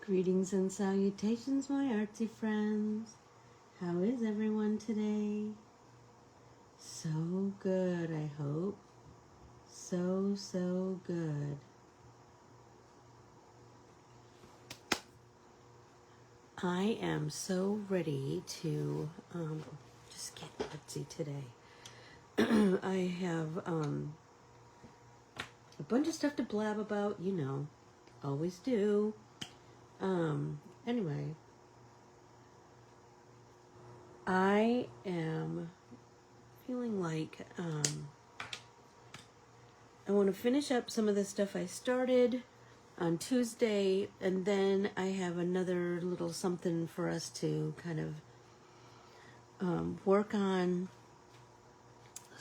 Greetings and salutations, my artsy friends. How is everyone today? So good, I hope. So good. I am so ready to just get artsy today. I have a bunch of stuff to blab about, you know, always do. Anyway, I am feeling like I want to finish up some of the stuff I started on Tuesday, and then I have another little something for us to kind of work on.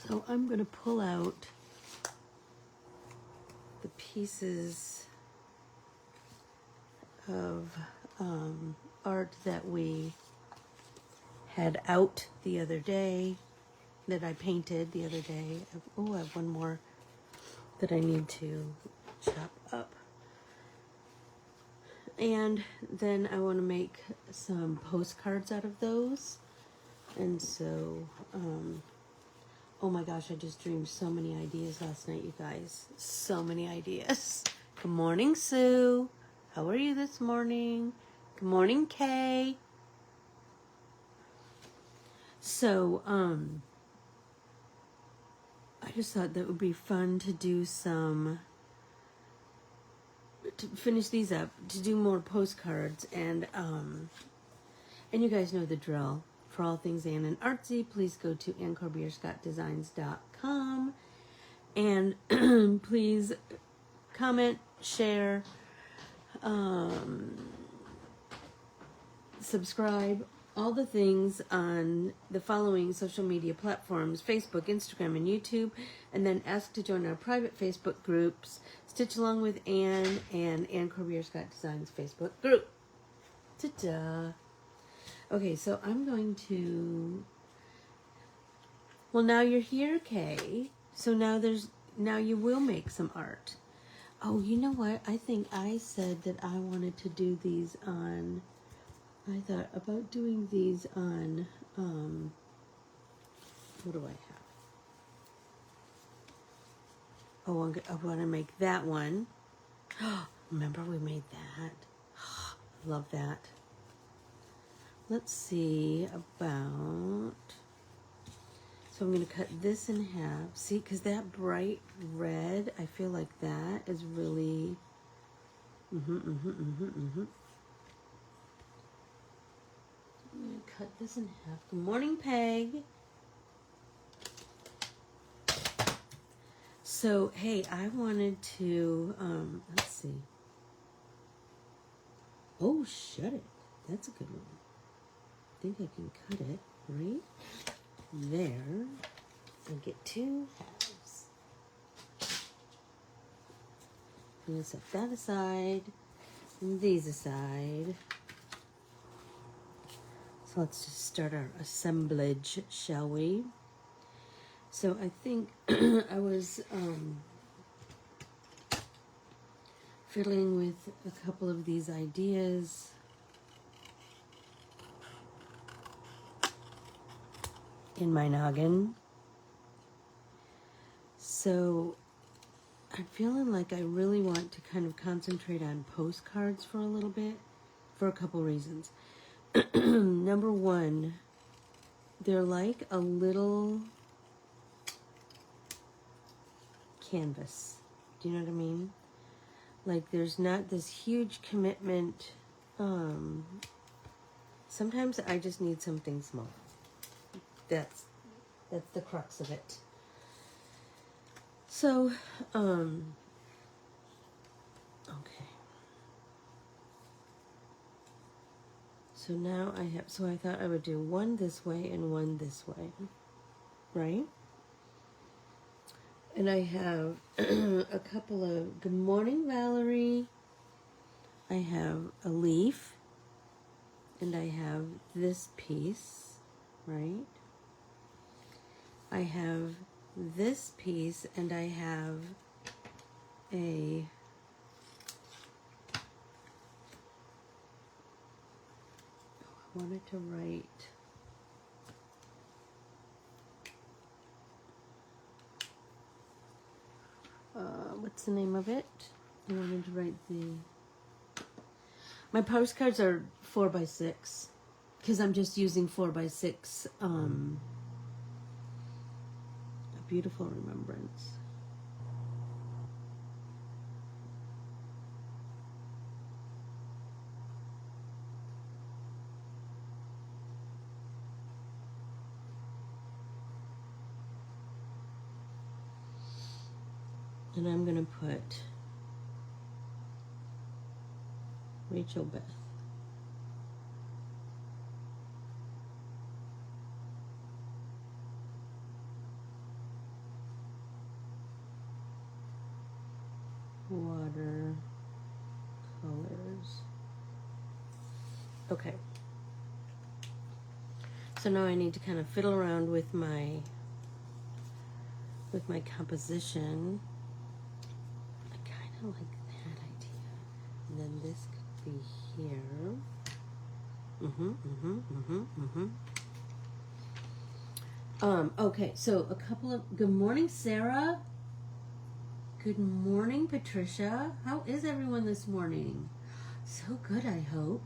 So I'm going to pull out the pieces of art that we had out the other day, that I painted the other day. Oh, I have one more that I need to chop up. And then I want to make some postcards out of those. And so, oh my gosh, I just dreamed so many ideas last night, you guys. So many ideas. Good morning, Sue. How are you this morning? Good morning, Kay. So, I just thought that would be fun to do some, to finish these up, to do more postcards, and you guys know the drill. For all things Anne and Artsy, please go to Corbiere-Scott.com, and please comment, share, subscribe, all the things on the following social media platforms: Facebook, Instagram, and YouTube, and then ask to join our private Facebook groups, Stitch Along with Anne and Anne Corbiere-Scott Designs Facebook group. Ta-da! Okay, so I'm going to, well, now you're here, Kay. So now you will make some art. Oh, you know what? I think I said that I wanted to do these on, I thought about doing these on, what do I have? Oh, I want to make that one. Remember we made that? Love that. Let's see about, so I'm going to cut this in half. See, because that bright red, I feel like that is really, I'm going to cut this in half. Good morning, Peg. So, hey, I wanted to, let's see. Oh, shut it. That's a good one. I think I can cut it right there and get two halves. I'm going to set that aside and these aside. So let's just start our assemblage, shall we? So I think I was fiddling with a couple of these ideas. In my noggin. So I'm feeling like I really want to kind of concentrate on postcards for a little bit, for a couple reasons. Number one, they're like a little canvas. Do you know what I mean? Like there's not this huge commitment. Sometimes I just need something small. That's the crux of it. So, okay. So now so I thought I would do one this way and one this way, right? And I have a couple of, good morning, Valerie. I have a leaf, and I have this piece, right? I have this piece, and I have a wanted to write what's the name of it? I wanted to write my postcards are 4x6 because I'm just using 4x6 a beautiful remembrance. And I'm going to put Rachel Beth. Water colors. Okay. So now I need to kind of fiddle around with my composition. I kind of like that idea. And then this could be here. Okay, so a couple of, good morning, Sarah. Good morning, Patricia. How is everyone this morning? So good, I hope.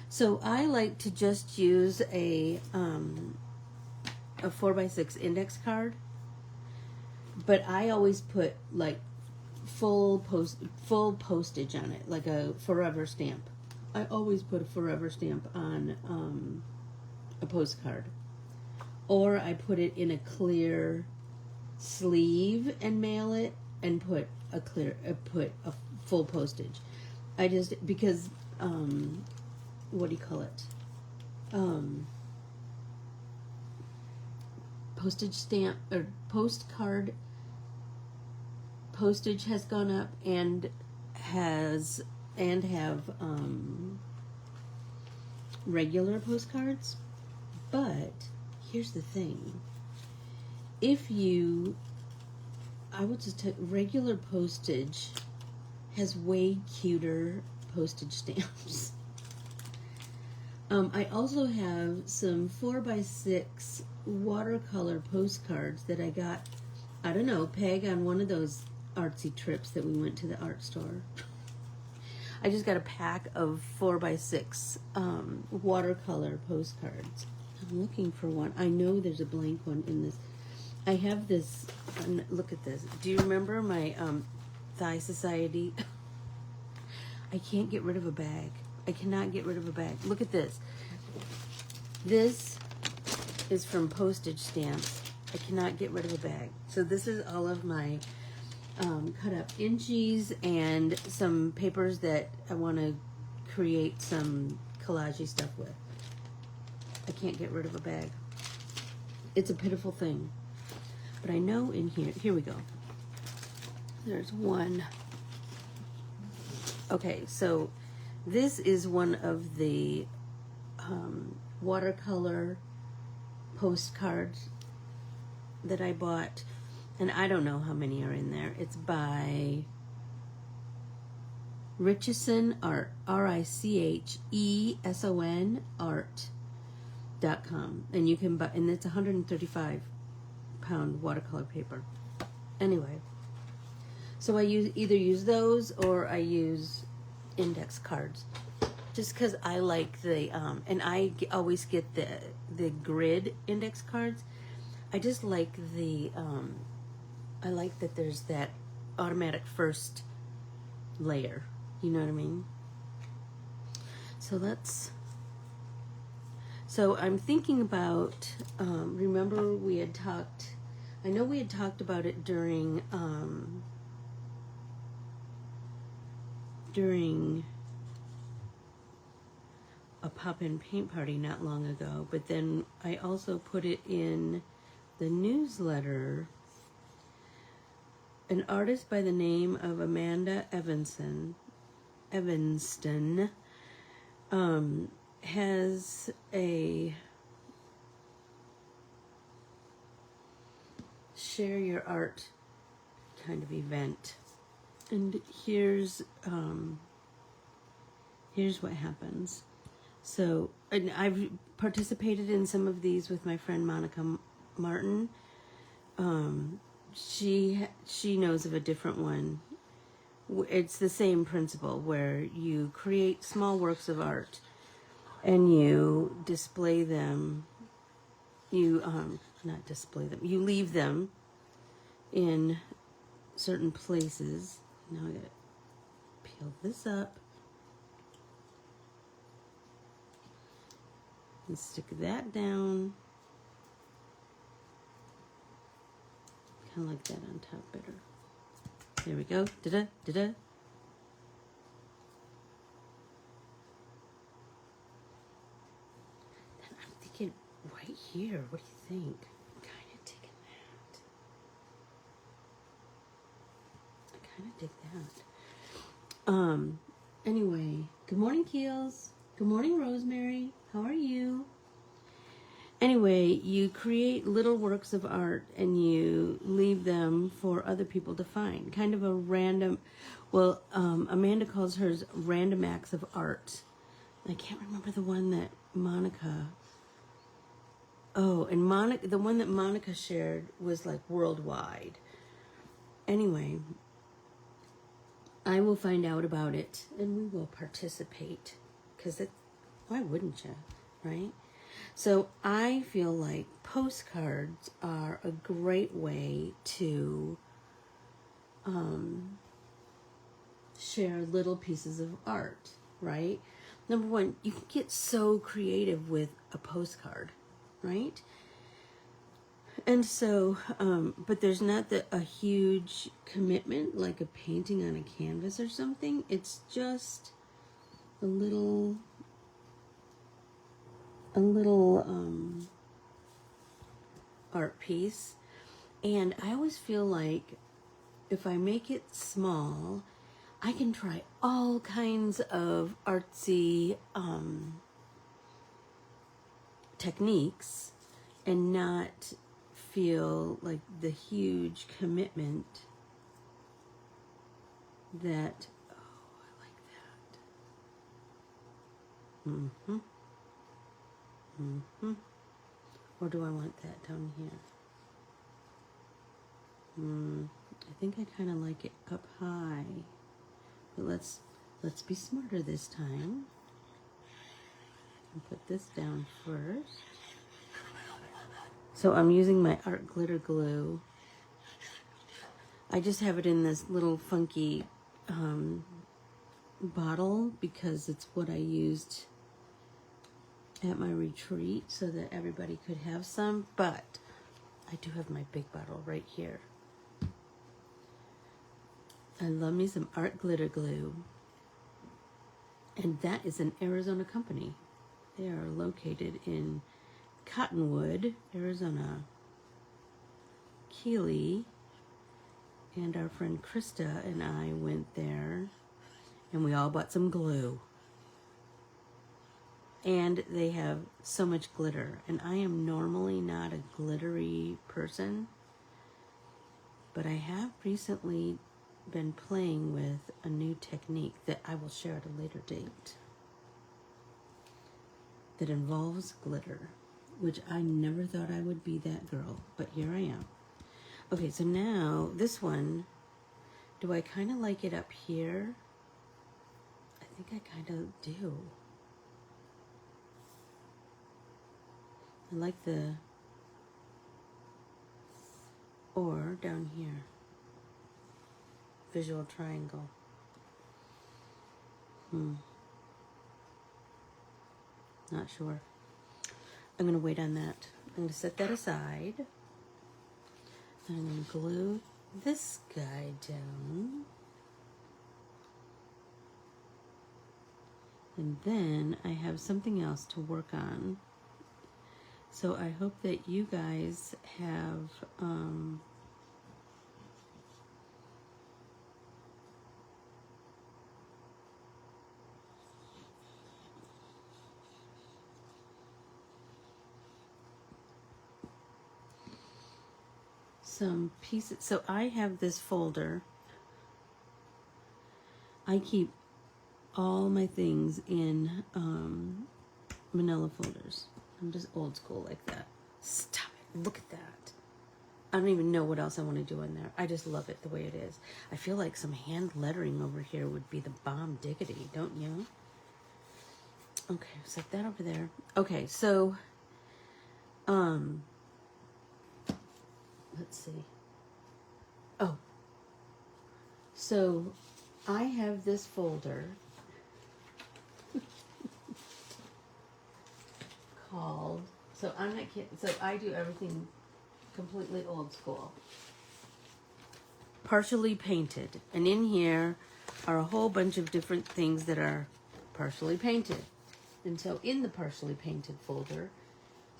So I like to just use a 4x6 index card, but I always put like full postage on it, like a forever stamp. I always put a forever stamp on a postcard, or I put it in a clear sleeve and mail it, and put a full postage. I just, because what do you call it? Postage stamp or postcard postage has gone up and have regular postcards. But here's the thing: I would just take regular postage has way cuter postage stamps. I also have some 4x6 watercolor postcards that I got, I don't know, Peg, on one of those artsy trips that we went to the art store. I just got a pack of 4x6 watercolor postcards. I'm looking for one. I know there's a blank one in this. I have this, look at this. Do you remember my Thigh Society? I can't get rid of a bag. I cannot get rid of a bag. Look at this. This is from postage stamps. I cannot get rid of a bag. So this is all of my cut up inchies and some papers that I want to create some collage stuff with. I can't get rid of a bag. It's a pitiful thing. But I know in here we go. There's one. Okay, so this is one of the watercolor postcards that I bought, and I don't know how many are in there. It's by Richeson Art, Richeson art.com, and you can buy, and it's 135-pound watercolor paper. Anyway, so I either use those or I use index cards, just because I like the and I always get the grid index cards. I just like the I like that there's that automatic first layer. You know what I mean? So I'm thinking about, remember we had talked, I know we had talked about it during a pop-in paint party not long ago, but then I also put it in the newsletter. An artist by the name of Amanda Evanston has a share your art kind of event, and here's what happens. So and I've participated in some of these with my friend Monica Martin. She knows of a different one. It's the same principle where you create small works of art and you display them. You not display them. You leave them in certain places. Now I gotta peel this up and stick that down. Kind of like that on top better. There we go. Da-da, da-da. Then I'm thinking right here. What do you think? I'm kind of digging that. I kind of dig that. Anyway, good morning, Keels. Good morning, Rosemary. How are you? Anyway, you create little works of art and you leave them for other people to find. Kind of a random, well, Amanda calls hers random acts of art. I can't remember the one that Monica, and Monica, the one that Monica shared was like worldwide. Anyway, I will find out about it and we will participate because why wouldn't you, right? So I feel like postcards are a great way to share little pieces of art, right? Number one, you can get so creative with a postcard, right? And so, but there's not a huge commitment like a painting on a canvas or something. It's just a little art piece. And I always feel like if I make it small, I can try all kinds of artsy techniques and not feel like the huge commitment that, I like that. Or do I want that down here? I think I kind of like it up high. But let's be smarter this time. And put this down first. So I'm using my art glitter glue. I just have it in this little funky bottle because it's what I used at my retreat so that everybody could have some, but I do have my big bottle right here. I love me some art glitter glue, and that is an Arizona company. They are located in Cottonwood, Arizona. Keely and our friend Krista and I went there and we all bought some glue. And they have so much glitter. And I am normally not a glittery person, but I have recently been playing with a new technique that I will share at a later date that involves glitter, which I never thought I would be that girl, but here I am. Okay, so now this one, do I kind of like it up here? I think I kind of do. I like or down here, visual triangle. Not sure. I'm going to wait on that. I'm going to set that aside. And I'm going to glue this guy down. And then I have something else to work on. So I hope that you guys have some pieces. So I have this folder. I keep all my things in manila folders. I'm just old school like that. Stop it. Look at that. I don't even know what else I want to do in there. I just love it the way it is. I feel like some hand lettering over here would be the bomb diggity, don't you? Okay, set that over there. Okay, so, let's see. Oh, so I have this folder called, so I'm not kidding, so I do everything completely old school. Partially painted. And in here are a whole bunch of different things that are partially painted. And so in the partially painted folder,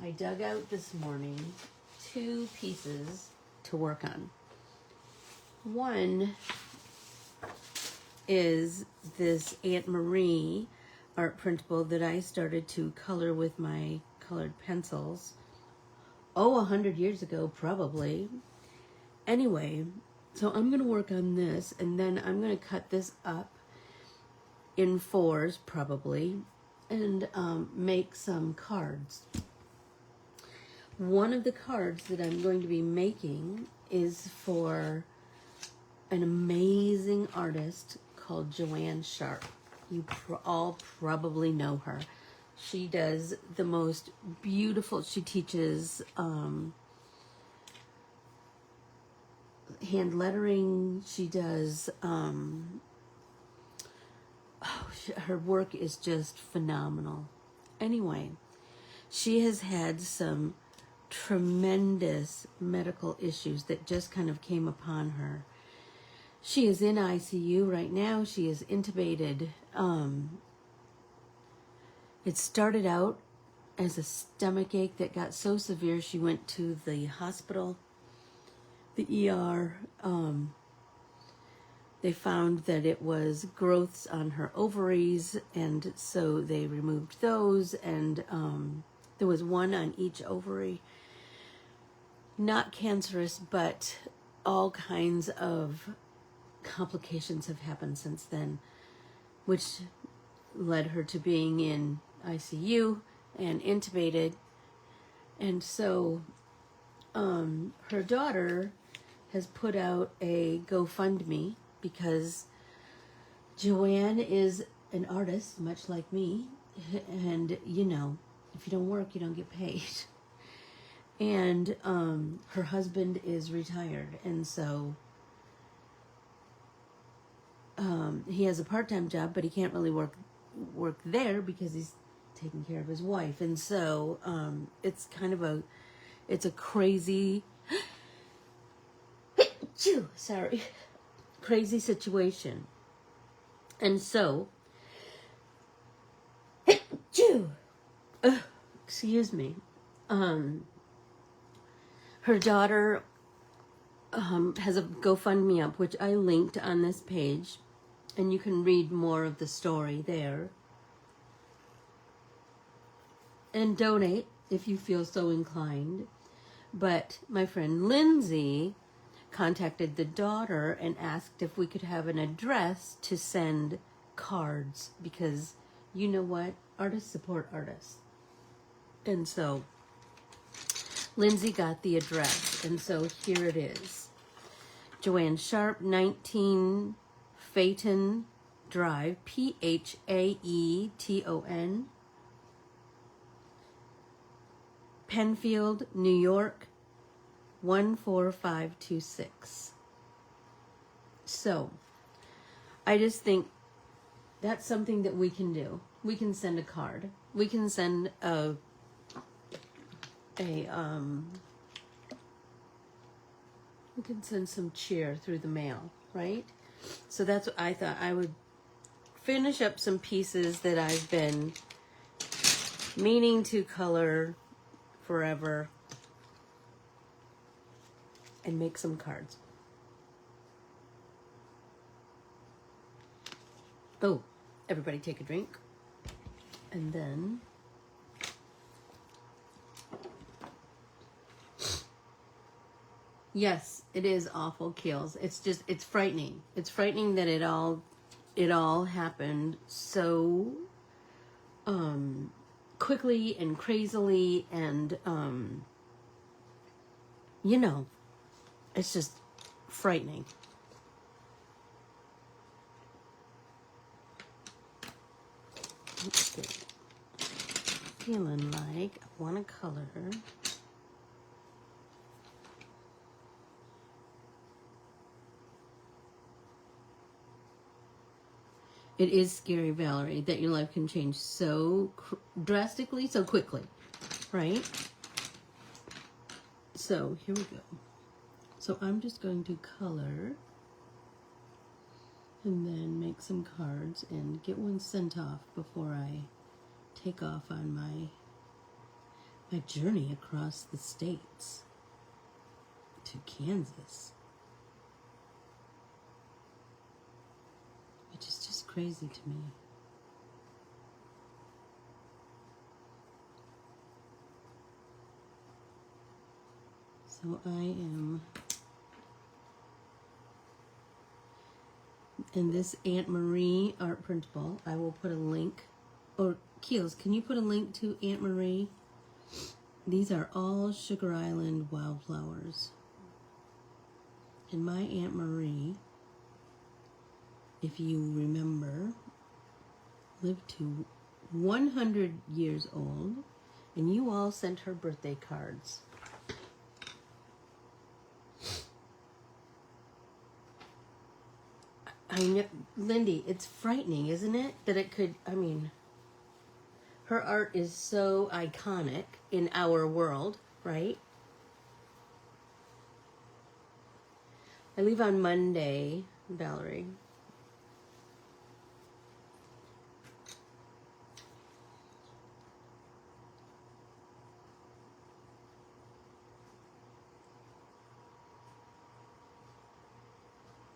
I dug out this morning 2 pieces to work on. One is this Aunt Marie art printable that I started to color with my colored pencils. 100 years ago, probably. Anyway, so I'm going to work on this, and then I'm going to cut this up in 4s, probably, and make some cards. One of the cards that I'm going to be making is for an amazing artist called Joanne Sharp. You all probably know her. She does the most beautiful, she teaches hand lettering. She does, her work is just phenomenal. Anyway, she has had some tremendous medical issues that just kind of came upon her. She is in ICU right now. She is intubated. It started out as a stomach ache that got so severe she went to the hospital, the ER. They found that it was growths on her ovaries, and so they removed those, and there was one on each ovary. Not cancerous, but all kinds of complications have happened since then, which led her to being in ICU and intubated. And so her daughter has put out a GoFundMe because Joanne is an artist, much like me, and you know, if you don't work, you don't get paid. And her husband is retired, and so he has a part-time job, but he can't really work there because he's taking care of his wife. And so it's kind of it's a crazy, crazy situation. And so, excuse me, her daughter has a GoFundMe up, which I linked on this page, and you can read more of the story there. And donate if you feel so inclined. But my friend Lindsay contacted the daughter and asked if we could have an address to send cards, because you know what? Artists support artists. And so Lindsay got the address, and so here it is. Joanne Sharp, 19 Phaeton Drive, Phaeton, Penfield, New York, 14526. So, I just think that's something that we can do. We can send a card. We can send we can send some cheer through the mail, right? So that's what I thought. I would finish up some pieces that I've been meaning to color forever and make some cards. Oh, everybody take a drink. And then yes, it is awful, Keels. It's frightening. It's frightening that it all happened so quickly and crazily, and you know, it's just frightening. Let's see. Feeling like I want to color. It is scary, Valerie, that your life can change so drastically, so quickly, right? So here we go. So I'm just going to color and then make some cards and get one sent off before I take off on my journey across the states to Kansas, which is just crazy to me. So I am, in this Aunt Marie art printable, I will put a link, or Keels, can you put a link to Aunt Marie? These are all Sugar Island wildflowers. And my Aunt Marie, if you remember, lived to 100 years old, and you all sent her birthday cards. I know, Lindy, it's frightening, isn't it? That it could, I mean, her art is so iconic in our world, right? I leave on Monday, Valerie.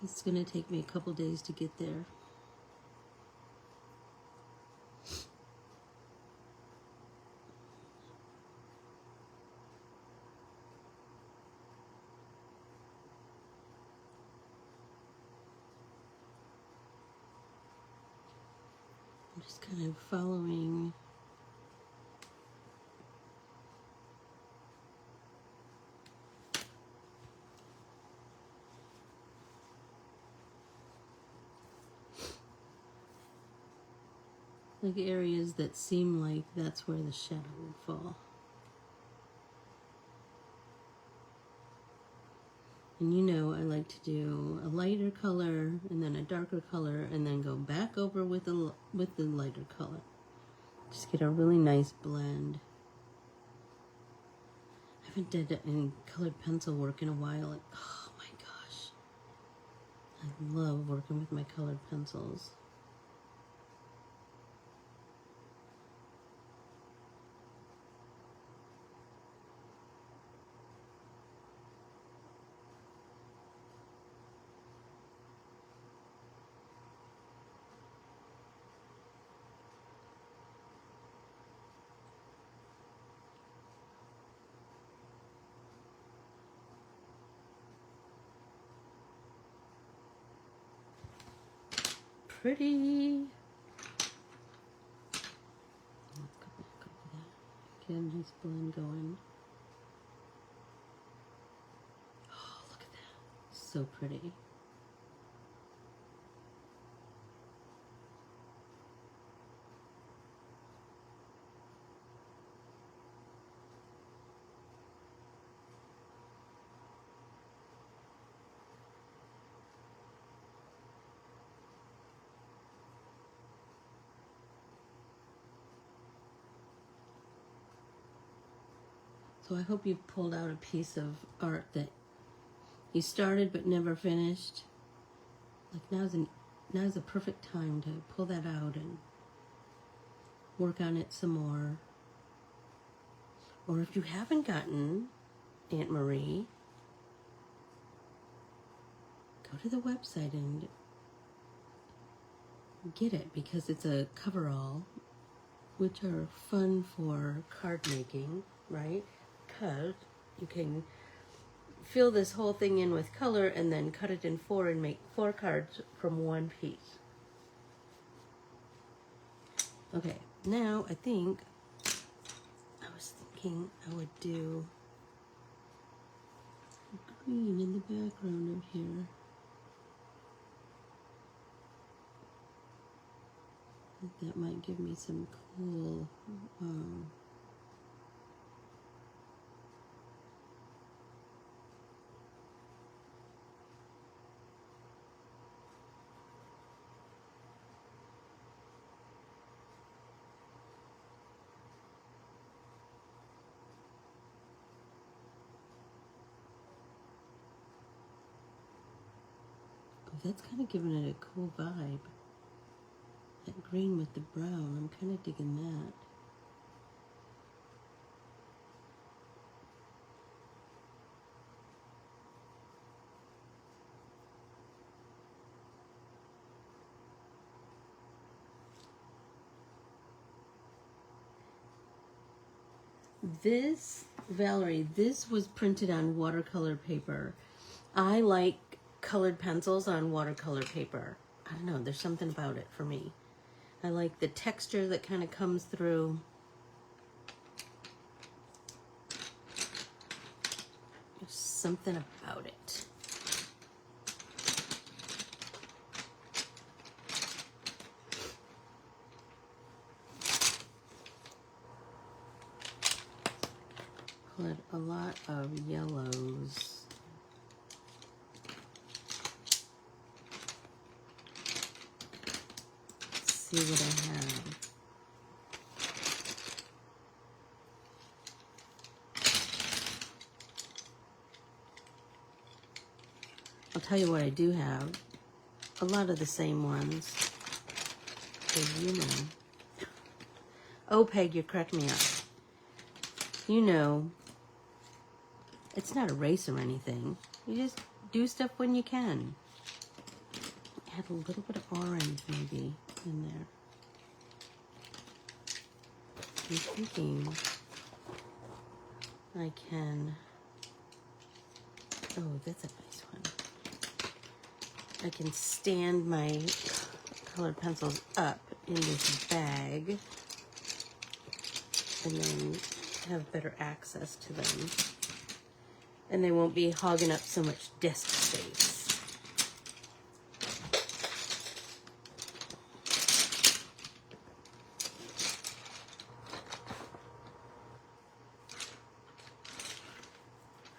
It's going to take me a couple days to get there. I'm just kind of following like areas that seem like that's where the shadow would fall. And you know, I like to do a lighter color and then a darker color and then go back over with the lighter color. Just get a really nice blend. I haven't done any colored pencil work in a while. Oh my gosh. I love working with my colored pencils. Pretty. Let's go back over that. Get a nice blend going. Oh, look at that. So pretty. So I hope you pulled out a piece of art that you started but never finished. Like now's a perfect time to pull that out and work on it some more. Or if you haven't gotten Aunt Marie, go to the website and get it, because it's a coverall, which are fun for card making, right? Because you can fill this whole thing in with color and then cut it in 4 and make 4 cards from one piece. Okay, now I think thinking I would do green in the background of here. I think that might give me some cool that's kind of giving it a cool vibe. That green with the brown, I'm kind of digging that. This, Valerie, this was printed on watercolor paper. I like colored pencils on watercolor paper. I don't know, there's something about it for me. I like the texture that kind of comes through. There's something about it. Put a lot of yellows. See what I have. I'll tell you what I do have. A lot of the same ones. So you know. Oh, Peg, you're cracking me up. You know, it's not a race or anything. You just do stuff when you can. Add a little bit of orange maybe in there. I'm thinking I can, oh, that's a nice one. I can stand my colored pencils up in this bag and then have better access to them. And they won't be hogging up so much desk space.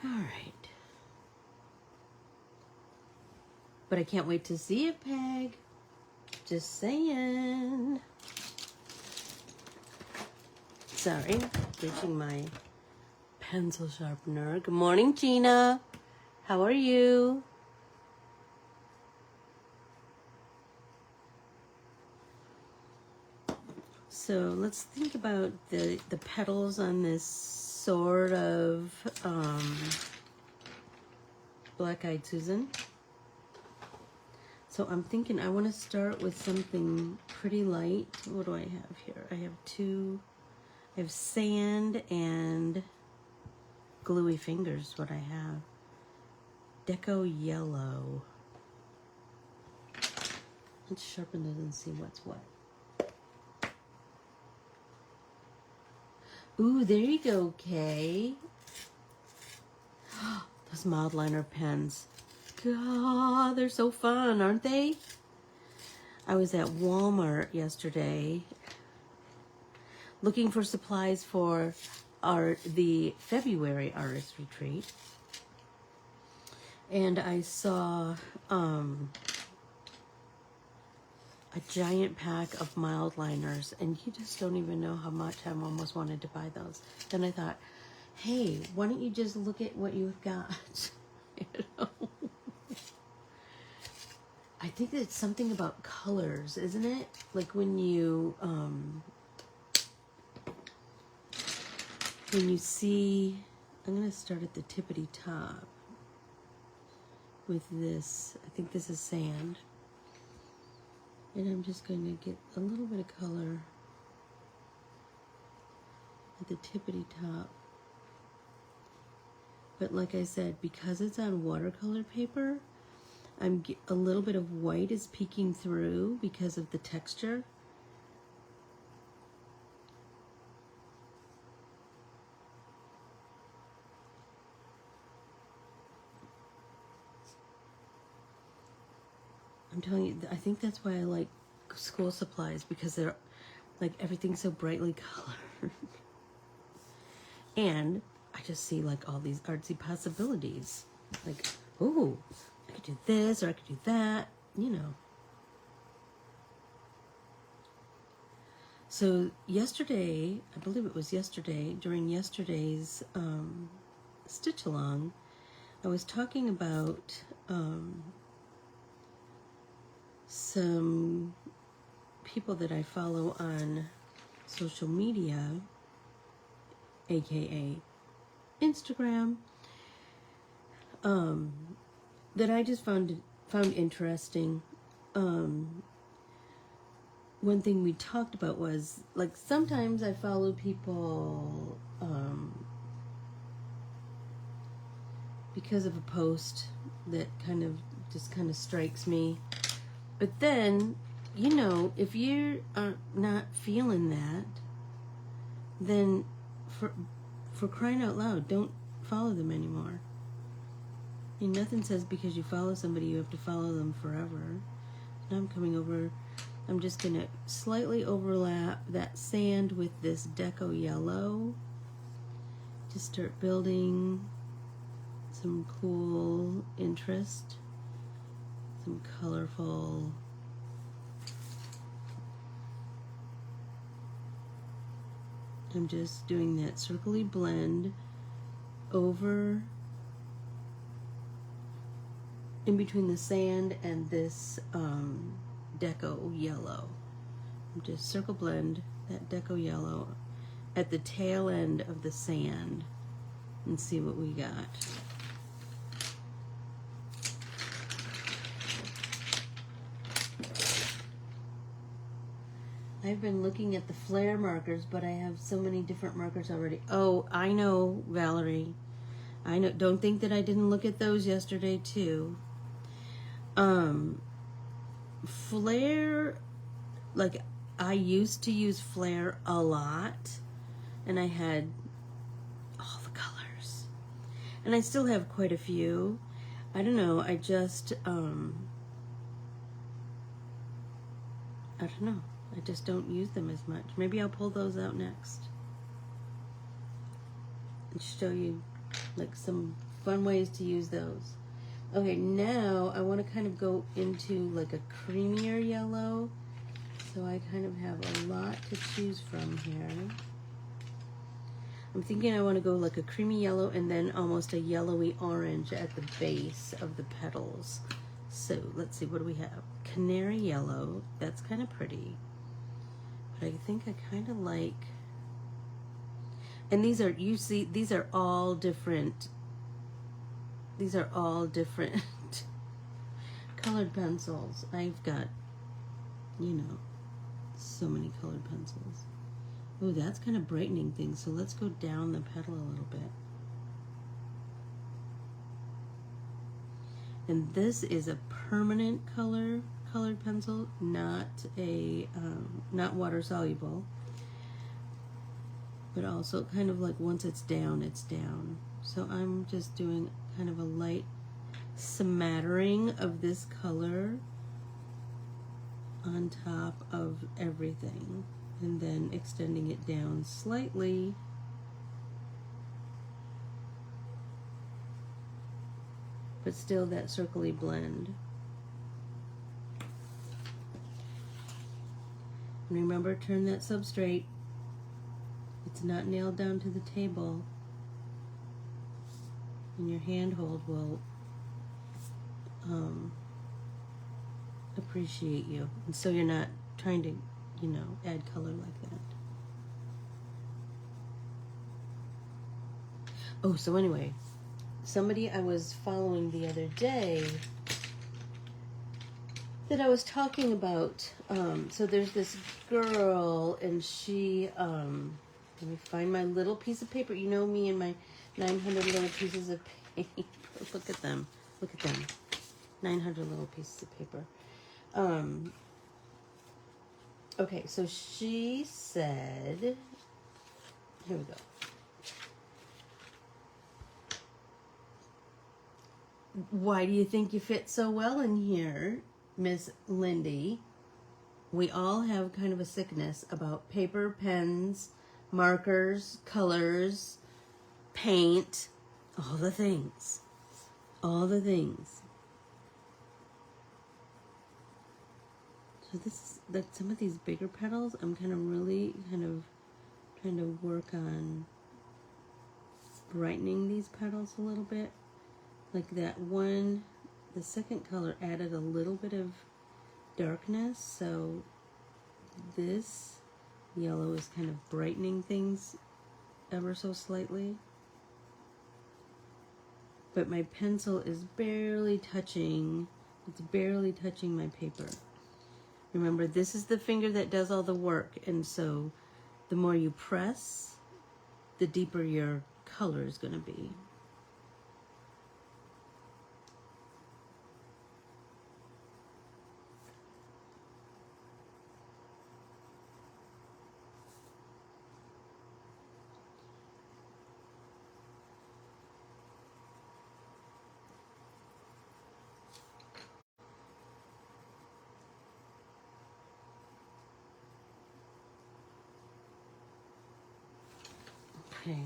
All right. But I can't wait to see it, Peg. Just saying. Sorry, reaching my pencil sharpener. Good morning, Gina. How are you? So let's think about the petals on this sort of Black-Eyed Susan. So I'm thinking I want to start with something pretty light. What do I have here? I have sand and gluey fingers, what I have. Deco yellow. Let's sharpen those and see what's what. Ooh, there you go, Kay. Those mild liner pens. God, they're so fun, aren't they? I was at Walmart yesterday looking for supplies for the February artist retreat, and I saw a giant pack of mild liners, and you just don't even know how much I almost wanted to buy those. Then I thought, hey, why don't you just look at what you've got? You know? I think it's something about colors, isn't it? Like when you see, I'm going to start at the tippity top with this. I think this is sand. And I'm just going to get a little bit of color at the tippity top. But like I said, because it's on watercolor paper, a little bit of white is peeking through because of the texture. I'm telling you, I think that's why I like school supplies, because they're like everything's so brightly colored. And I just see like all these artsy possibilities. Like, ooh, I could do this or I could do that, you know. So yesterday, I believe it was yesterday, during yesterday's stitch along, I was talking about some people that I follow on social media, aka Instagram, that I just found interesting. One thing we talked about was, like, sometimes I follow people because of a post that kind of strikes me. But then, you know, if you're not feeling that, then for crying out loud, don't follow them anymore. I mean, nothing says because you follow somebody you have to follow them forever. Now I'm coming over. I'm just going to slightly overlap that sand with this deco yellow. Just start building some cool interest, some colorful I'm just doing that circly blend over in between the sand and this deco yellow. Just circle blend that deco yellow at the tail end of the sand and see what we got. I've been looking at the flare markers, but I have so many different markers already. Oh, I know, Valerie. I know. Don't think that I didn't look at those yesterday too. Flare, like, I used to use flare a lot, and I had all the colors, and I still have quite a few. I don't know. I just I don't know. I just don't use them as much. Maybe I'll pull those out next and show you like some fun ways to use those. Okay, now I want to kind of go into like a creamier yellow. So I kind of have a lot to choose from here. I'm thinking I want to go like a creamy yellow and then almost a yellowy orange at the base of the petals. So let's see, what do we have? Canary yellow, that's kind of pretty. But I think I kind of like, and these are, you see, these are all different colored pencils. I've got, you know, so many colored pencils. Oh, that's kind of brightening things. So let's go down the petal a little bit. And this is a permanent colored pencil, not a not water soluble, but also kind of like once it's down, it's down. So I'm just doing kind of a light smattering of this color on top of everything, and then extending it down slightly. But still that circly blend. And remember, turn that substrate. It's not nailed down to the table. And your handhold will appreciate you. And so you're not trying to, you know, add color like that. Oh, so anyway, somebody I was following the other day that I was talking about, so there's this girl, and she, let me find my little piece of paper. You know me and my 900 little pieces of paper. Look at them. 900 little pieces of paper. Okay, so she said, here we go. Why do you think you fit so well in here? Miss Lindy, we all have kind of a sickness about paper, pens, markers, colors, paint, all the things. All the things. So this is like some of these bigger petals, I'm really trying to work on brightening these petals a little bit. Like that one, the second color added a little bit of darkness, so this yellow is kind of brightening things ever so slightly. But my pencil is barely touching, it's barely touching my paper. Remember, this is the finger that does all the work, and so the more you press, the deeper your color is going to be. Okay,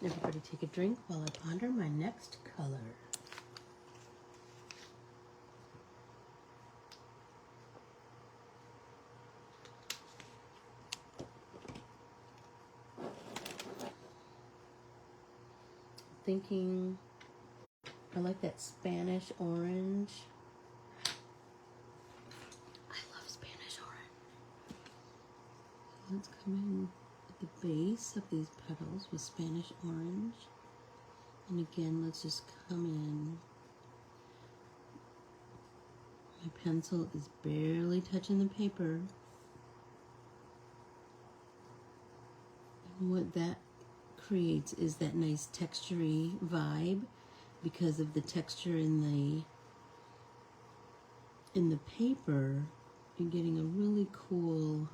everybody take a drink while I ponder my next color. Thinking, I like that Spanish orange. I love Spanish orange. Let's come in at the base of these petals with Spanish orange. And again, let's just come in. My pencil is barely touching the paper. And what that creates is that nice textury vibe because of the texture in the paper. You're getting a really cool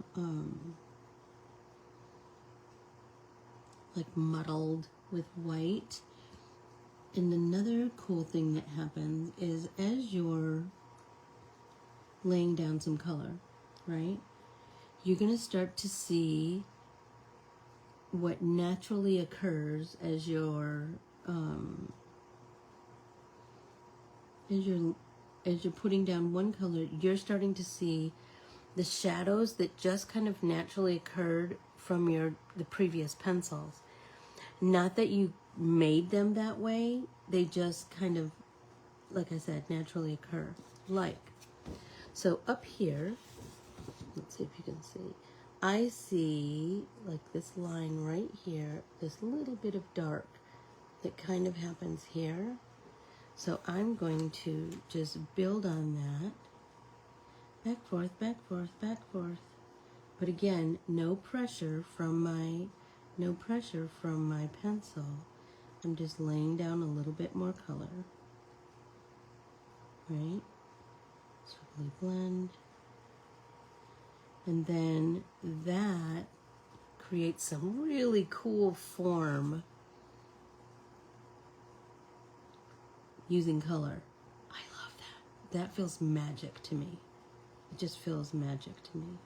like muddled with white. And another cool thing that happens is as you're laying down some color, right, you're going to start to see what naturally occurs as you're putting down one color. You're starting to see the shadows that just kind of naturally occurred from the previous pencils. Not that you made them that way, they just kind of, like I said, naturally occur. So up here, let's see if you can see, I see like this line right here, this little bit of dark that kind of happens here. So I'm going to just build on that. Back, forth, back, forth, back, forth. But again, no pressure from my pencil. I'm just laying down a little bit more color. Right? Swiftly blend. And then that creates some really cool form using color. I love that. That feels magic to me. It just feels magic to me.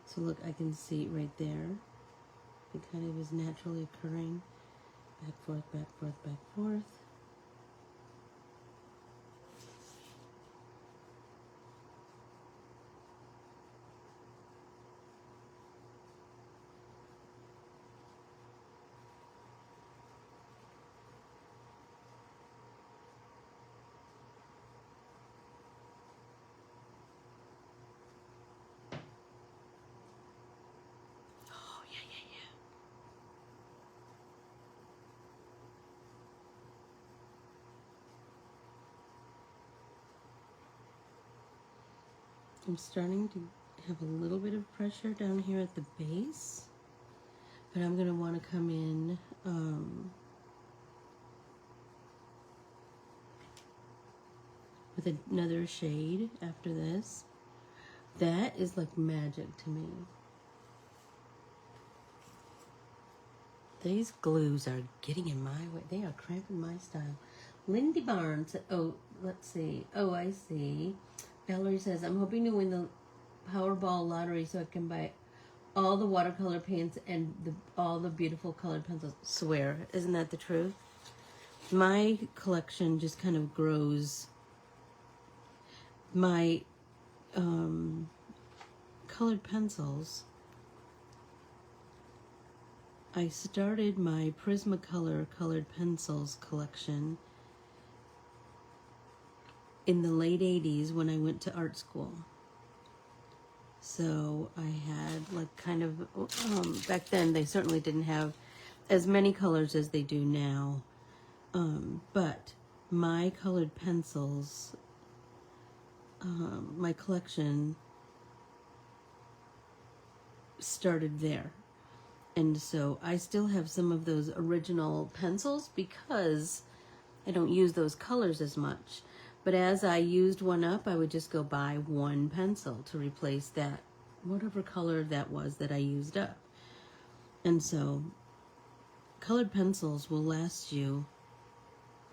So look, I can see right there. It kind of is naturally occurring. Back, forth, back, forth, back, forth. I'm starting to have a little bit of pressure down here at the base, but I'm going to want to come in with another shade after this. That is like magic to me. These glues are getting in my way. They are cramping my style. Lindy Barnes. Oh, let's see. Oh, I see. Valerie says, I'm hoping to win the Powerball lottery so I can buy all the watercolor paints and all the beautiful colored pencils. Swear, isn't that the truth? My collection just kind of grows. My colored pencils, I started my Prismacolor colored pencils collection in the late 80s when I went to art school. So I had like kind of, back then they certainly didn't have as many colors as they do now. But my colored pencils, my collection started there. And so I still have some of those original pencils because I don't use those colors as much. But as I used one up, I would just go buy one pencil to replace that, whatever color that was that I used up. And so colored pencils will last you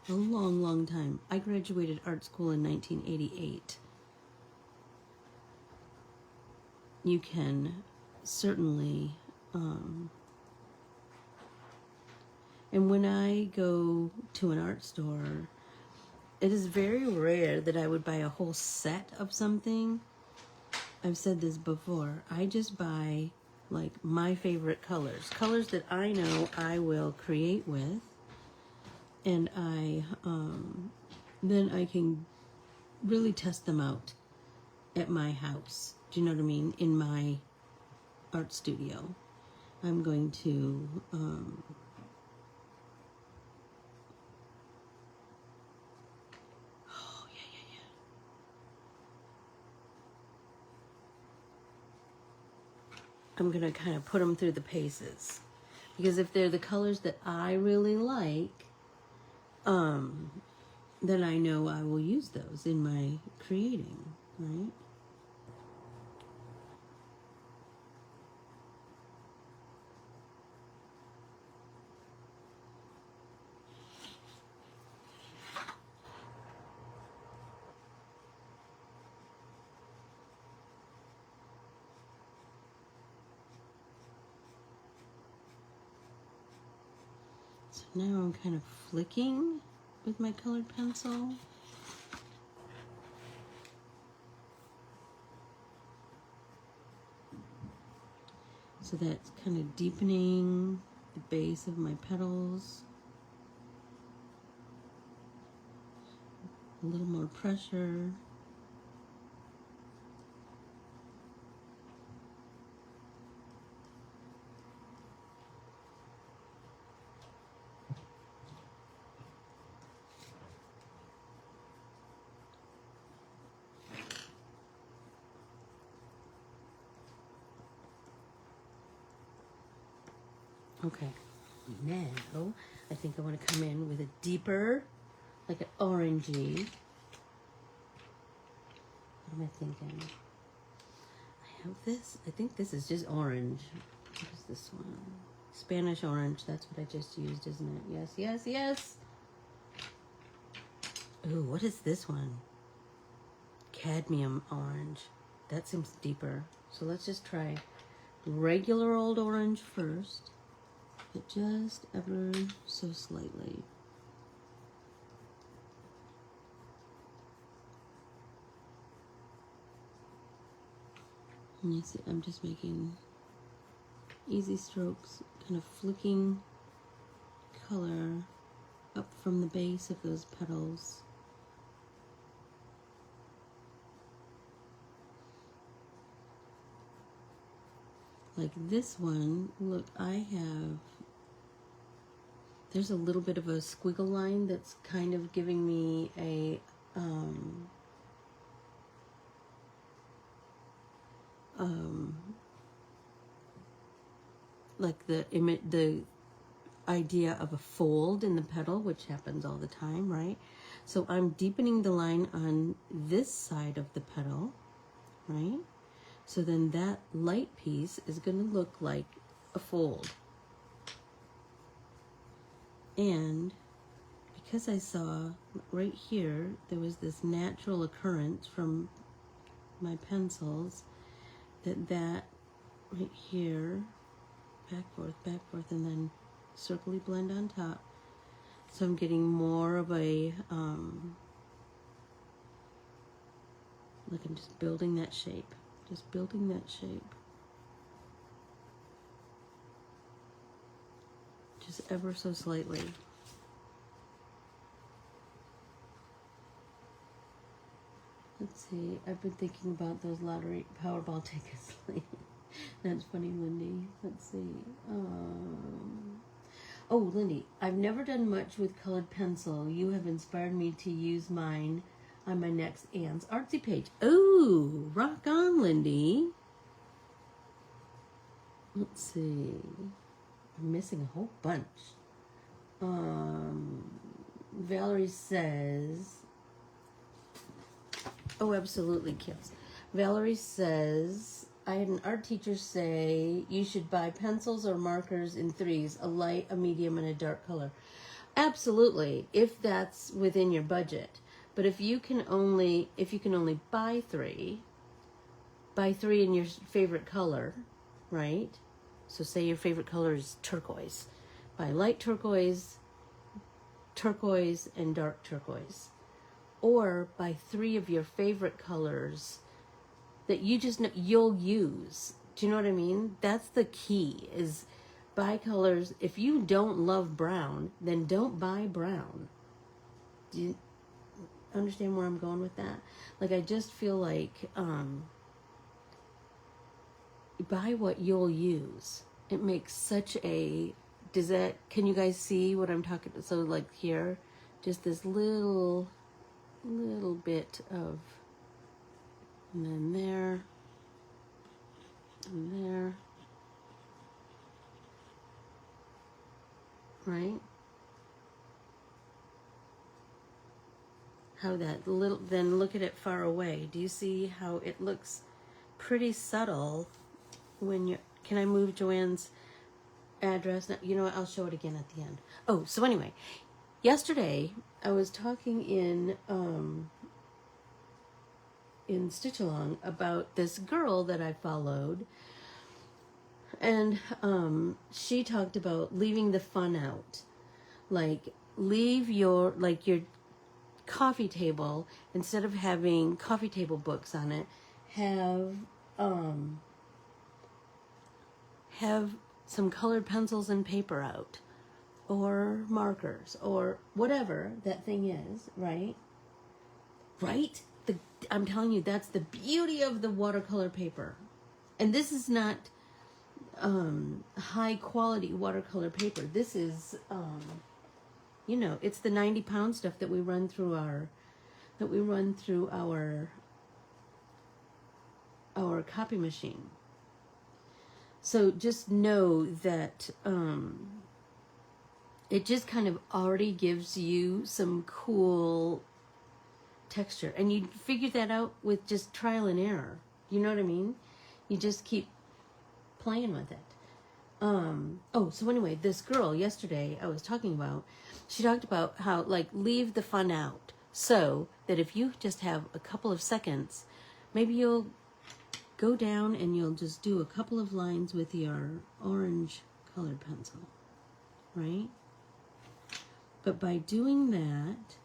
a long, long time. I graduated art school in 1988. You can certainly, and when I go to an art store, it is very rare that I would buy a whole set of something. I've said this before. I just buy like my favorite colors that I know I will create with, and then I can really test them out at my house. Do you know what I mean? In my art studio. I'm going to I'm going to kind of put them through the paces. Because if they're the colors that I really like, then I know I will use those in my creating, right? So now I'm kind of flicking with my colored pencil. So that's kind of deepening the base of my petals. A little more pressure. Okay, now I think I want to come in with a deeper, like an orangey. What am I thinking? I have this. I think this is just orange. What is this one? Spanish orange. That's what I just used, isn't it? Yes, yes, yes. Ooh, what is this one? Cadmium orange. That seems deeper. So let's just try regular old orange first. But just ever so slightly. And you see, I'm just making easy strokes, kind of flicking color up from the base of those petals. Like this one, look, there's a little bit of a squiggle line that's kind of giving me a, like the idea of a fold in the petal, which happens all the time, right? So I'm deepening the line on this side of the petal, right? So then that light piece is going to look like a fold. And because I saw right here, there was this natural occurrence from my pencils that right here, back, forth, and then circly blend on top. So I'm getting more of a, like I'm just building that shape. Just building that shape. Just ever so slightly. Let's see, I've been thinking about those lottery Powerball tickets lately. That's funny, Lindy. Let's see. Oh, Lindy, I've never done much with colored pencil. You have inspired me to use mine on my next Anne's Artsy page. Oh, rock on, Lindy. Let's see. I'm missing a whole bunch. Valerie says, oh, absolutely, Kills. Valerie says, I had an art teacher say you should buy pencils or markers in threes, a light, a medium, and a dark color. Absolutely, if that's within your budget. But if you can only buy three in your favorite color, right? So say your favorite color is turquoise. Buy light turquoise, and dark turquoise. Or buy 3 of your favorite colors that you just know you'll use. Do you know what I mean? That's the key, is buy colors. If you don't love brown, then don't buy brown. Do you understand where I'm going with that? Like, I just feel like buy what you'll use. It makes such a, can you guys see what I'm talking about? So like here, just this little bit of, and then there, and there, right? How that little, then look at it far away. Do you see how it looks pretty subtle when you, can I move Joanne's address? Now, you know what, I'll show it again at the end. Oh, so anyway, yesterday I was talking in Stitch Along about this girl that I followed, and she talked about leaving the fun out. Like, leave your coffee table, instead of having coffee table books on it, have some colored pencils and paper out, or markers, or whatever that thing is, right? Right? I'm telling you, that's the beauty of the watercolor paper. And this is not high quality watercolor paper. This is, it's the 90-pound stuff that we run through our copy machine. So just know that it just kind of already gives you some cool texture. And you figure that out with just trial and error. You know what I mean? You just keep playing with it. So anyway, this girl yesterday I was talking about, she talked about how, like, leave the fun out. So that if you just have a couple of seconds, maybe you'll go down and you'll just do a couple of lines with your orange colored pencil, right? But by doing that,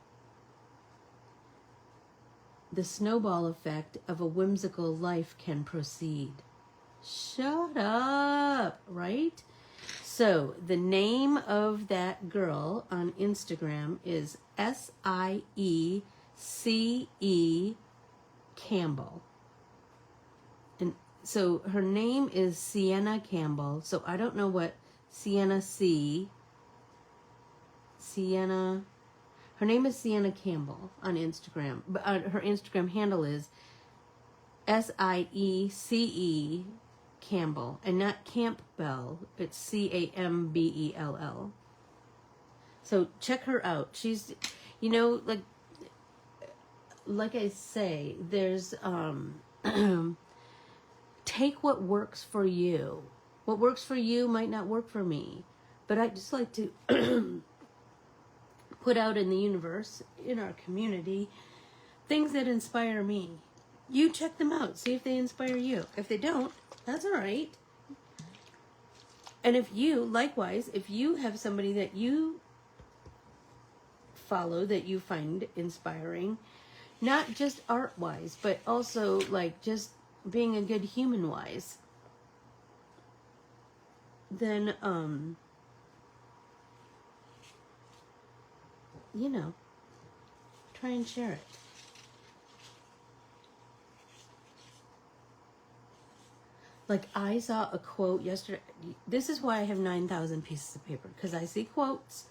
the snowball effect of a whimsical life can proceed. Shut up, right? So the name of that girl on Instagram is SIECE Campbell. And so her name is Sienna Campbell. So I don't know what her name is Sienna Campbell on Instagram, but her Instagram handle is SIECE Campbell, and not Campbell. It's CAMBELL. So check her out. She's, like I say, there's take what works for you. What works for you might not work for me, but I just like to put out in the universe, in our community, things that inspire me. You check them out. See if they inspire you. If they don't, that's all right. And if you, likewise, if you have somebody that you follow that you find inspiring, not just art-wise, but also like just being a good human-wise, then, you know, try and share it. Like, I saw a quote yesterday. This is why I have 9,000 pieces of paper, because I see quotes,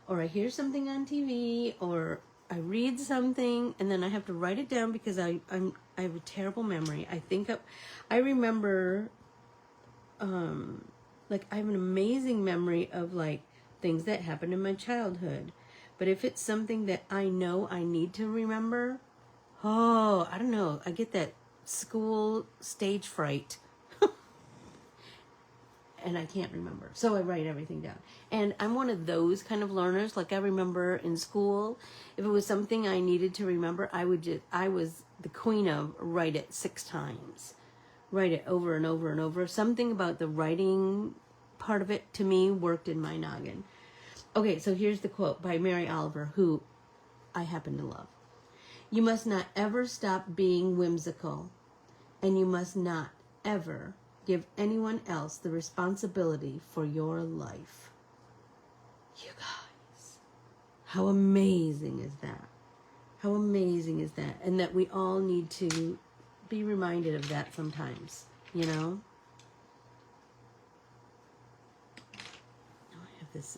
or I hear something on TV, or I read something, and then I have to write it down because I have a terrible memory. I remember, like, I have an amazing memory of, like, things that happened in my childhood. But if it's something that I know I need to remember, oh, I don't know. I get that school stage fright. And I can't remember. So I write everything down. And I'm one of those kind of learners. Like, I remember in school, if it was something I needed to remember, I was the queen of write it 6 times. Write it over and over and over. Something about the writing part of it, to me, worked in my noggin. Okay, so here's the quote by Mary Oliver, who I happen to love. You must not ever stop being whimsical, and you must not ever give anyone else the responsibility for your life. You guys, how amazing is that? How amazing is that? And that we all need to be reminded of that sometimes, you know? Now I have this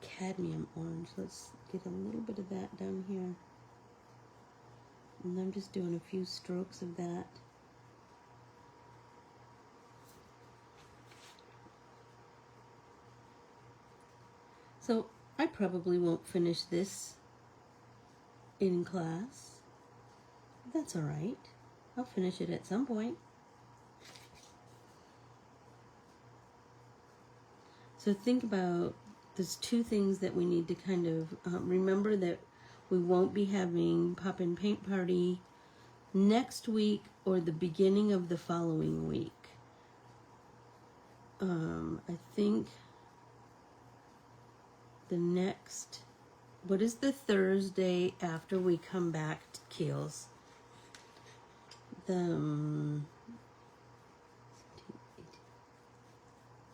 cadmium orange. Let's get a little bit of that down here. And I'm just doing a few strokes of that. So I probably won't finish this in class. That's all right. I'll finish it at some point. So think about, there's 2 things that we need to kind of remember, that we won't be having Pop-In Paint Party next week or the beginning of the following week. I think the next, what is the Thursday after we come back to Keels?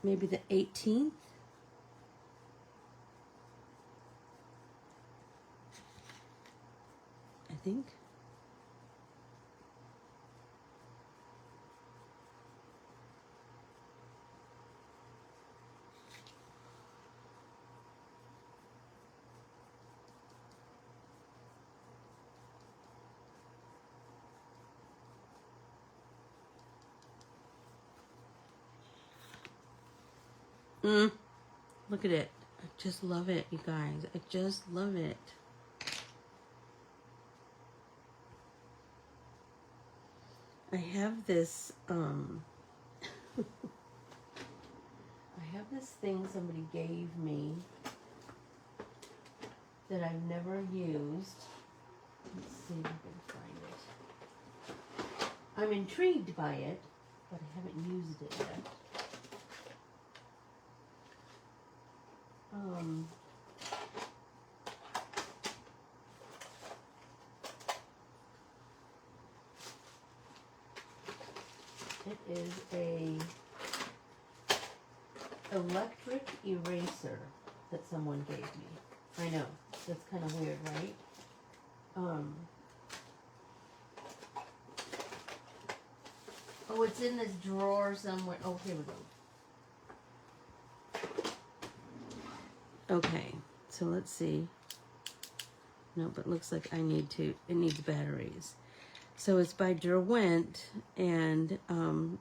Maybe the 18th? I think. Look at it. I just love it, you guys. I just love it. I have this, I have this thing somebody gave me that I've never used. Let's see if I can find it. I'm intrigued by it, but I haven't used it yet. It is a electric eraser that someone gave me. I know, that's kind of weird, right? Oh, it's in this drawer somewhere. Oh, here we go. Okay, so let's see. No, but it looks like it needs batteries. So it's by Derwent, and you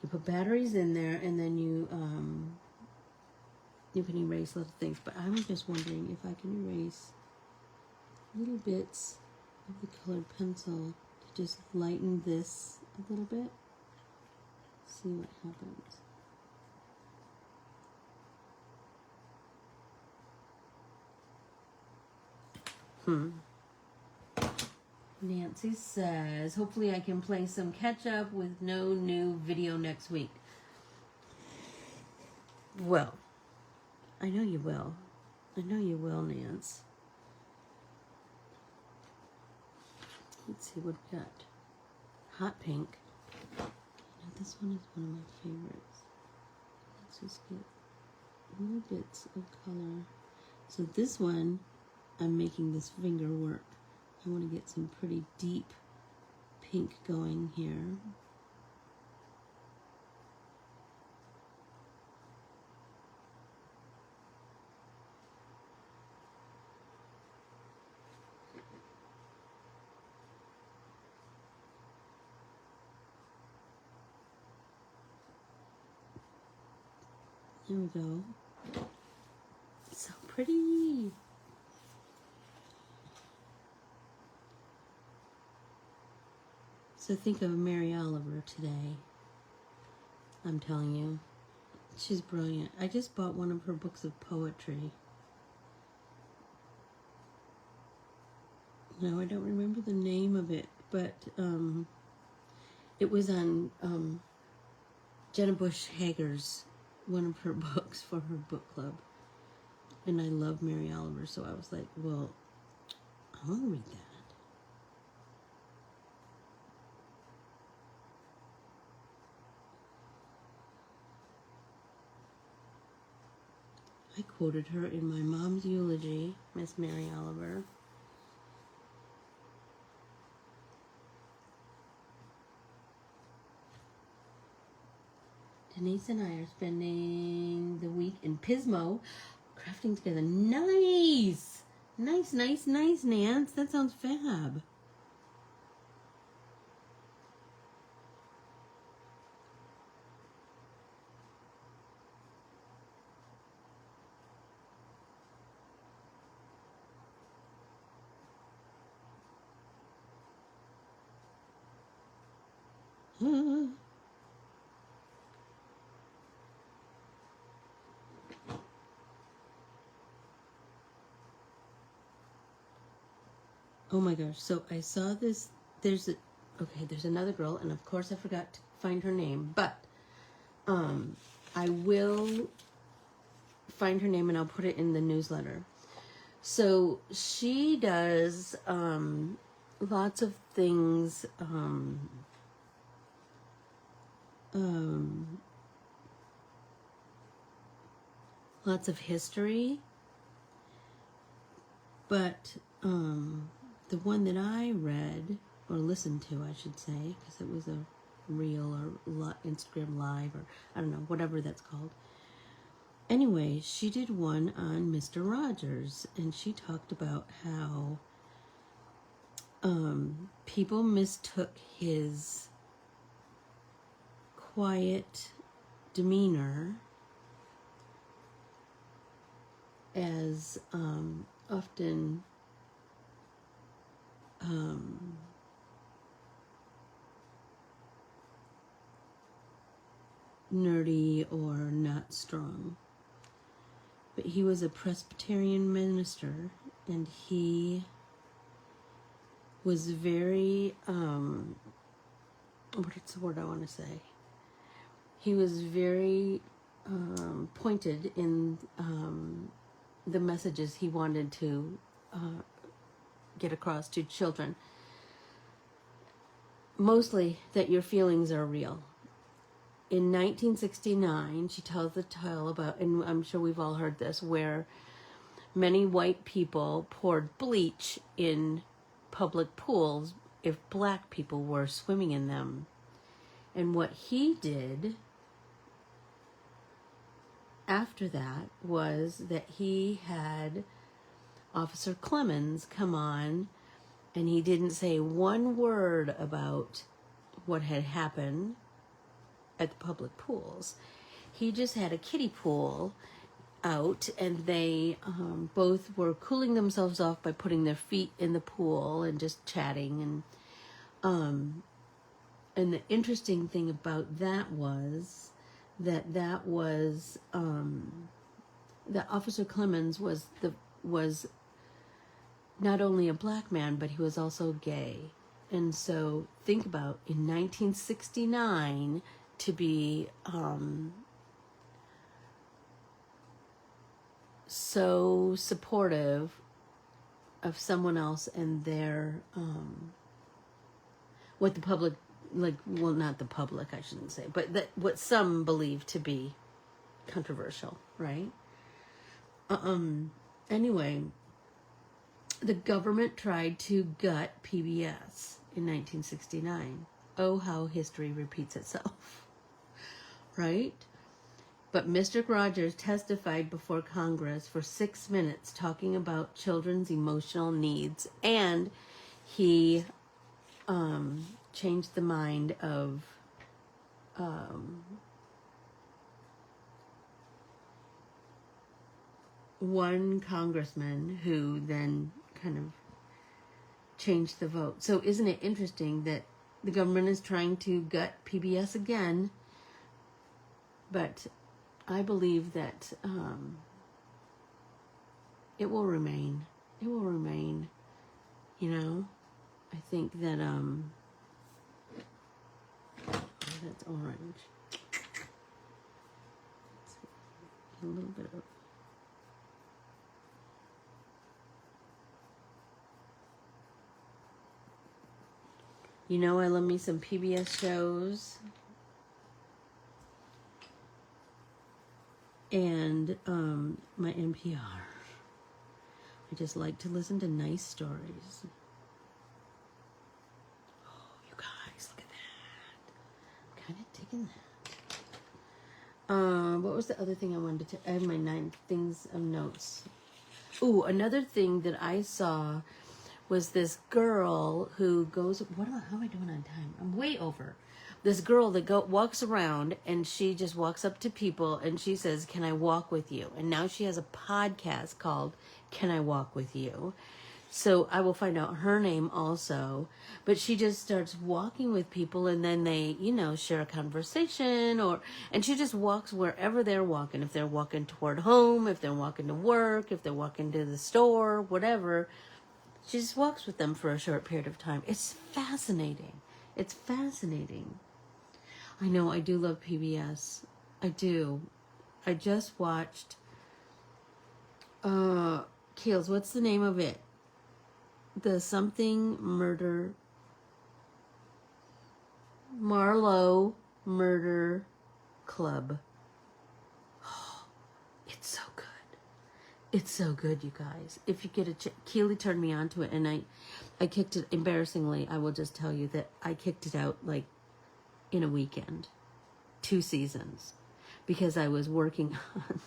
put batteries in there, and then you can erase little things. But I'm just wondering if I can erase little bits of the colored pencil to just lighten this a little bit. See what happens. Nancy says, hopefully I can play some catch up with no new video next week. Well, I know you will. I know you will, Nance. Let's see what we got. Hot pink. Now this one is one of my favorites. Let's just get little bits of color. So this one, I'm making this finger work. I want to get some pretty deep pink going here. There we go. So pretty. So think of Mary Oliver today. I'm telling you, she's brilliant. I just bought one of her books of poetry. No, I don't remember the name of it, but it was on Jenna Bush Hager's, one of her books for her book club. And I love Mary Oliver, so I was like, well, I want to read that. I quoted her in my mom's eulogy, Miss Mary Oliver. Denise and I are spending the week in Pismo, crafting together. Nice! Nice, nice, nice, Nance. That sounds fab. Oh my gosh, so I saw this, there's another girl, and of course I forgot to find her name, but I will find her name and I'll put it in the newsletter. So she does lots of things, lots of history, but the one that I read, or listened to, I should say, because it was a reel or Instagram Live, or I don't know, whatever that's called. Anyway, she did one on Mr. Rogers, and she talked about how people mistook his quiet demeanor as often nerdy or not strong. But he was a Presbyterian minister, and he was very, what's the word I want to say? He was very pointed in the messages he wanted to get across to children. Mostly that your feelings are real. In 1969, she tells the tale about, and I'm sure we've all heard this, where many white people poured bleach in public pools if black people were swimming in them. And what he did after that was that he had Officer Clemens come on, and he didn't say one word about what had happened at the public pools. He just had a kiddie pool out, and they both were cooling themselves off by putting their feet in the pool and just chatting. And the interesting thing about that was that Officer Clemens was not only a black man, but he was also gay. And so think about in 1969 to be so supportive of someone else and their what the public, like, well, not the public, I shouldn't say, but that what some believe to be controversial, right? Anyway, the government tried to gut PBS in 1969. Oh, how history repeats itself, right? But Mr. Rogers testified before Congress for 6 minutes talking about children's emotional needs, and he changed the mind of one congressman who then kind of changed the vote. So isn't it interesting that the government is trying to gut PBS again, but I believe that it will remain. It will remain. You know, I think that oh, that's orange. A little bit of. You know, I love me some PBS shows. And my NPR. I just like to listen to nice stories. Oh, you guys, look at that. I'm kind of digging that. What was the other thing I wanted to... I have my 9 things of notes. Ooh, another thing that I saw was this girl who goes... How am I doing on time? I'm way over. This girl that walks around and she just walks up to people and she says, "Can I walk with you?" And now she has a podcast called Can I Walk With You? So I will find out her name also. But she just starts walking with people and then they, you know, share a conversation and she just walks wherever they're walking. If they're walking toward home, if they're walking to work, if they're walking to the store, whatever. She just walks with them for a short period of time. It's fascinating. It's fascinating. I know, I do love PBS. I do. I just watched Keels, what's the name of it? The something murder Marlowe Murder Club. Oh, it's so good. It's so good, you guys. If you get a Keely turned me onto it and I kicked it, embarrassingly, I will just tell you that I kicked it out like in a weekend, 2 seasons, because I was working on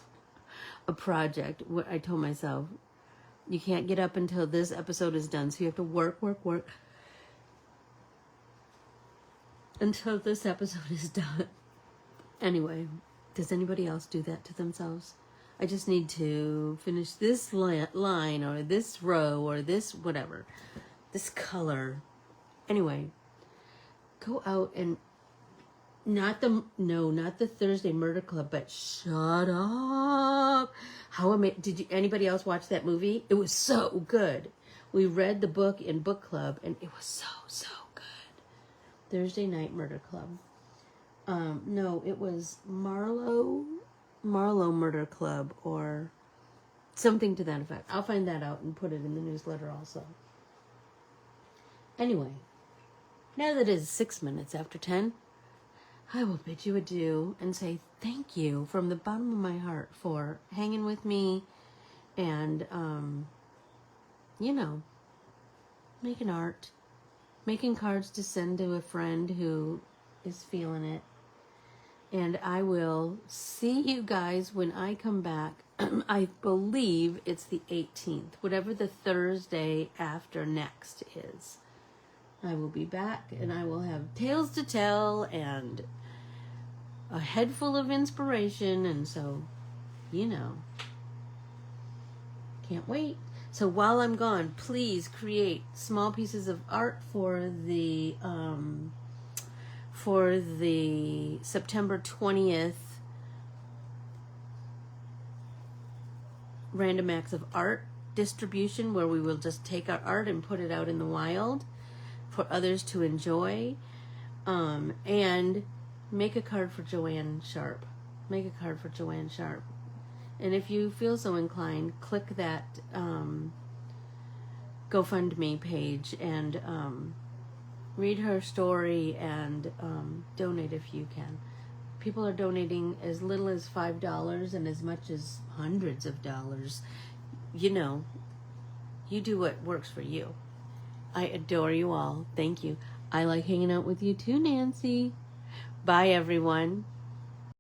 a project. I told myself, you can't get up until this episode is done, so you have to work until this episode is done. Anyway, does anybody else do that to themselves? I just need to finish this line or this row or this whatever, this color. Anyway, go out and not the Thursday Murder Club, but shut up. Anybody else watch that movie? It was so good. We read the book in book club and it was so good. Thursday Night Murder Club. No, it was Marlowe Murder Club or something to that effect. I'll find that out and put it in the newsletter also. Anyway, now that it is 6 minutes after 10, I will bid you adieu and say thank you from the bottom of my heart for hanging with me and, making art, making cards to send to a friend who is feeling it. And I will see you guys when I come back. I believe it's the 18th, whatever the Thursday after next is. I will be back and I will have tales to tell and a head full of inspiration. And so, can't wait. So while I'm gone, please create small pieces of art for the September 20th Random Acts of Art distribution where we will just take our art and put it out in the wild for others to enjoy. And make a card for Joanne Sharp. Make a card for Joanne Sharp. And if you feel so inclined, click that GoFundMe page and read her story and donate if you can. People are donating as little as $5 and as much as hundreds of dollars. You know, you do what works for you. I adore you all. Thank you. I like hanging out with you too, Nancy. Bye, everyone.